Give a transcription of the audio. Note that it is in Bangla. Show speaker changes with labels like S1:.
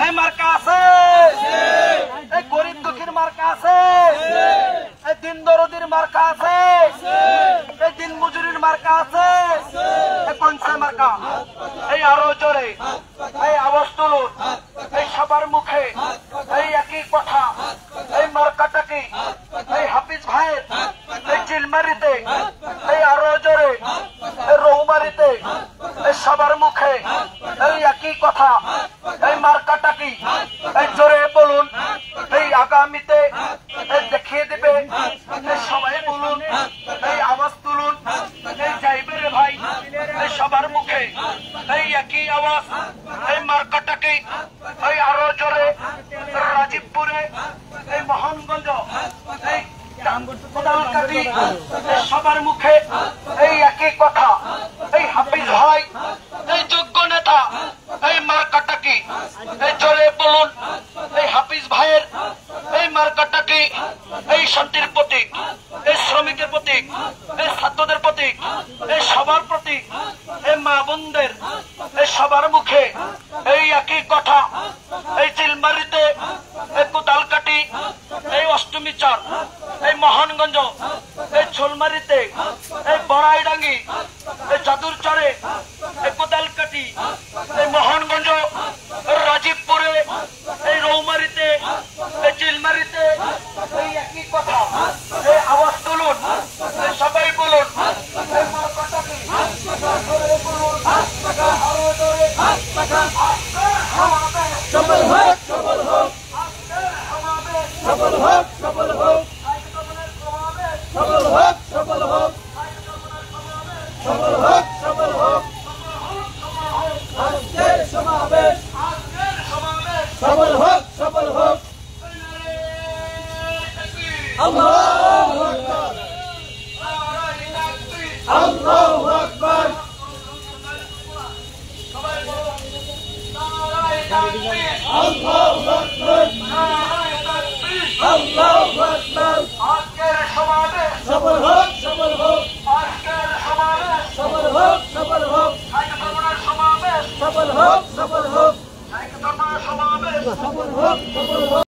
S1: এই মার্কা আছে, এই গরিব দুঃখীর মার্কা আছে, এই দিন দরদির মার্কা আছে, এই দিন মজুরির মার্কা আছে, এই কোনসা মার্কা? এই আরো জোরে এই আওয়াজ তুলুন, এই সবার মুখে এই একই কথা, এই মার্কাটা কি? এই হাফিজ ভাইয়ের এই চিলমারিতে, এই আরো জোরে এই রৌমারিতে, এই সবার মুখে এই একই কথা, এই মার্কাটা কি? এই জোরে বলুন, এই আগামীতে এই দেখিয়ে দিবে, এই সবাই বলুন, এই আওয়াজ তুলুন, এই যাইবে রে ভাই, এই সবার মুখে এই একই আওয়াজ, এই মার্কাটা কি? এই আরো জোরে রাজীবপুরে, এই মোহনগঞ্জ, এই কোদালকাটি, সবার মুখে এই একই কথা, এই হাফিজ ভাই এই যোগ্য নেতা, এই মার্কাটা কি? এই জোরে বলুন, এই হাফিজ ভাইয়ের এই মার্কাটা কি? এই শান্তির প্রতীক, এই শ্রমিকের প্রতীক, এই ছাত্রদের প্রতীক, এই সবার প্রতীক, এই মা বোনদের এই সবার মুখে এই একই কথা, এই চিলমারিতে, এই কোদালকাটি, এই অষ্টমী চার, এই মোহনগঞ্জ, এই ছোলমারিতে, এই বড়াইডাঙ্গি, এই চাদুরচরে, এই কোদালকাটি, এই মোহনগঞ্জ, রাজীবপুরে, এই রৌমারিতে, এই চিলমারিতে এই একই কথা, এই আওয়াজ তুলুন, এই সবাই বলুন, এই মার্কাটা কি?
S2: সফল হোক, সফল হোক, সফল হোক, সফল হোক, সফল হোক, সফল হোক, সফল হোক, সফল হোক, আজকের সমাবেশ সফল হোক, সফল হোক। আল্লাহু আকবার, আল্লাহু আকবার, আল্লাহু আকবার, আল্লাহু আকবার।
S1: আজকের সমাবেশ
S2: সফল হোক, সফল হোক,
S1: আজকের সমাবেশ
S2: সফল হোক, সফল হোক,
S1: সমাবেশ
S2: সফল হোক, সফল হোক,
S1: সমাবেশ
S2: সফল হোক, সফল